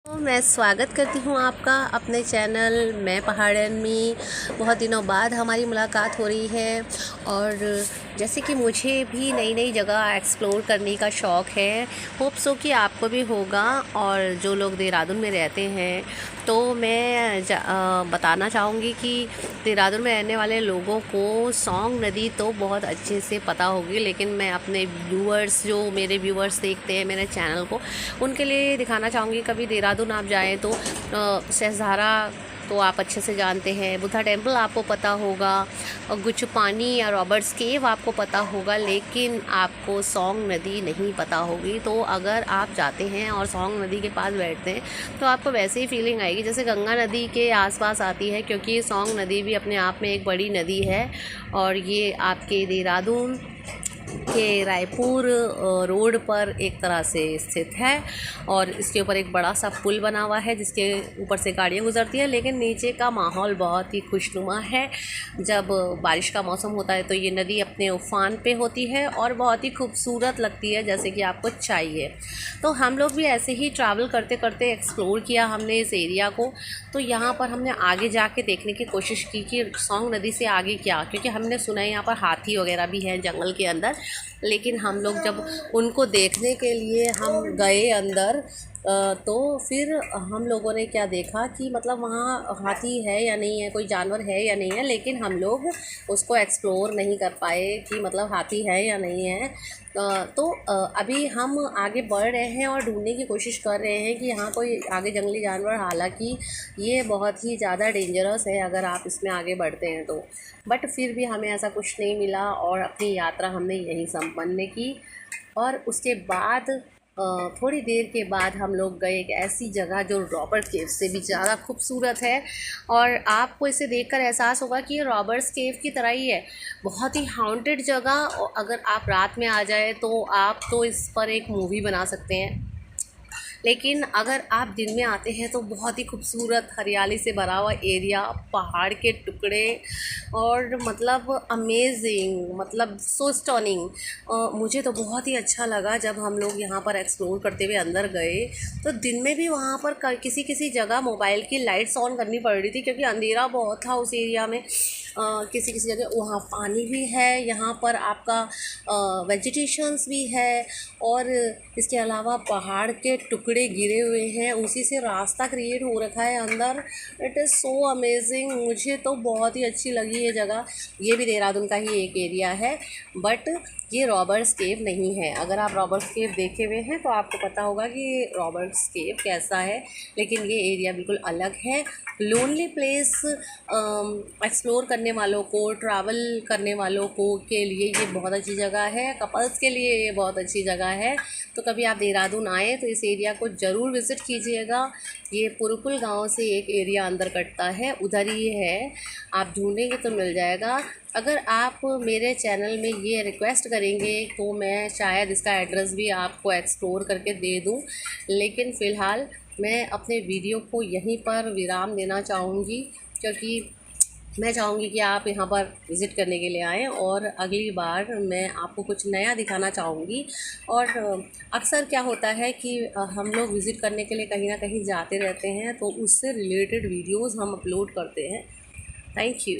तो मैं स्वागत करती हूँ आपका अपने चैनल मैं पहाड़न में। बहुत दिनों बाद हमारी मुलाकात हो रही है और जैसे कि मुझे भी नई नई जगह एक्सप्लोर करने का शौक़ है, होप सो कि आपको भी होगा। और जो लोग देहरादून में रहते हैं तो मैं बताना चाहूँगी कि देहरादून में रहने वाले लोगों को सौंग नदी तो बहुत अच्छे से पता होगी, लेकिन मैं अपने व्यूअर्स, जो मेरे व्यूअर्स देखते हैं मेरे चैनल को, उनके लिए दिखाना चाहूँगी। कभी देहरादून आप जाएँ तो शहज़ारा तो आप अच्छे से जानते हैं, बुद्धा टेम्पल आपको पता होगा, और गुच्चू पानी या रॉबर्ट्स केव आपको पता होगा, लेकिन आपको सौंग नदी नहीं पता होगी। तो अगर आप जाते हैं और सौंग नदी के पास बैठते हैं तो आपको वैसे ही फीलिंग आएगी जैसे गंगा नदी के आसपास आती है, क्योंकि सौंग नदी भी अपने आप में एक बड़ी नदी है और ये आपके देहरादून के रायपुर रोड पर एक तरह से स्थित है। और इसके ऊपर एक बड़ा सा पुल बना हुआ है जिसके ऊपर से गाड़ियाँ गुजरती हैं, लेकिन नीचे का माहौल बहुत ही खुशनुमा है। जब बारिश का मौसम होता है तो ये नदी अपने उफान पे होती है और बहुत ही खूबसूरत लगती है, जैसे कि आपको चाहिए। तो हम लोग भी ऐसे ही ट्रैवल करते करते एक्सप्लोर किया हमने इस एरिया को। तो यहाँ पर हमने आगे जाके देखने की कोशिश की कि सौंग नदी से आगे क्या, क्योंकि हमने सुना है यहाँ पर हाथी वगैरह भी हैं जंगल के अंदर, लेकिन हम लोग जब उनको देखने के लिए हम गए अंदर तो फिर हम लोगों ने क्या देखा कि मतलब वहाँ हाथी है या नहीं है, कोई जानवर है या नहीं है, लेकिन हम लोग उसको एक्सप्लोर नहीं कर पाए कि मतलब हाथी है या नहीं है। तो अभी हम आगे बढ़ रहे हैं और ढूंढने की कोशिश कर रहे हैं कि यहाँ कोई आगे जंगली जानवर, हालांकि ये बहुत ही ज़्यादा डेंजरस है अगर आप इसमें आगे बढ़ते हैं तो, बट फिर भी हमें ऐसा कुछ नहीं मिला और अपनी यात्रा हमने यहीं संपन्न की। और उसके बाद थोड़ी देर के बाद हम लोग गए एक ऐसी जगह जो रॉबर्ट केव से भी ज़्यादा खूबसूरत है, और आपको इसे देखकर एहसास होगा कि ये रॉबर्ट्स केव की तरह ही है। बहुत ही हॉन्टेड जगह, और अगर आप रात में आ जाए तो आप तो इस पर एक मूवी बना सकते हैं, लेकिन अगर आप दिन में आते हैं तो बहुत ही खूबसूरत हरियाली से भरा हुआ एरिया, पहाड़ के टुकड़े, और मतलब अमेजिंग, मतलब सो स्टनिंग। मुझे तो बहुत ही अच्छा लगा जब हम लोग यहाँ पर एक्सप्लोर करते हुए अंदर गए। तो दिन में भी वहाँ पर किसी किसी जगह मोबाइल की लाइट्स ऑन करनी पड़ रही थी, क्योंकि अंधेरा बहुत था उस एरिया में। किसी किसी जगह वहाँ पानी भी है, यहाँ पर आपका वेजिटेशंस भी है, और इसके अलावा पहाड़ के टुकड़े गिरे हुए हैं, उसी से रास्ता क्रिएट हो रखा है अंदर। इट इज़ सो अमेजिंग, मुझे तो बहुत ही अच्छी लगी ये जगह। ये भी देहरादून का ही एक एरिया है, बट ये रॉबर्ट्स केव नहीं है। अगर आप रॉबर्ट्स केव देखे हुए हैं तो आपको पता होगा कि रॉबर्ट्स केव कैसा है, लेकिन ये एरिया बिल्कुल अलग है। लोनली प्लेस एक्सप्लोर करने वालों को, ट्रैवल करने वालों को के लिए ये बहुत अच्छी जगह है। कपल्स के लिए ये बहुत अच्छी जगह है। तो कभी आप देहरादून आए तो इस एरिया को ज़रूर विज़िट कीजिएगा। ये पुरकुल गांव से एक एरिया अंदर कटता है, उधर ही है, आप ढूंढेंगे तो मिल जाएगा। अगर आप मेरे चैनल में ये रिक्वेस्ट करेंगे तो मैं शायद इसका एड्रेस भी आपको एक्सप्लोर करके दे दूं, लेकिन फ़िलहाल मैं अपने वीडियो को यहीं पर विराम देना चाहूँगी, क्योंकि मैं चाहूँगी कि आप यहाँ पर विज़िट करने के लिए आएँ और अगली बार मैं आपको कुछ नया दिखाना चाहूँगी। और अक्सर क्या होता है कि हम लोग विज़िट करने के लिए कहीं ना कहीं जाते रहते हैं, तो उससे रिलेटेड वीडियोज़ हम अपलोड करते हैं। Thank you.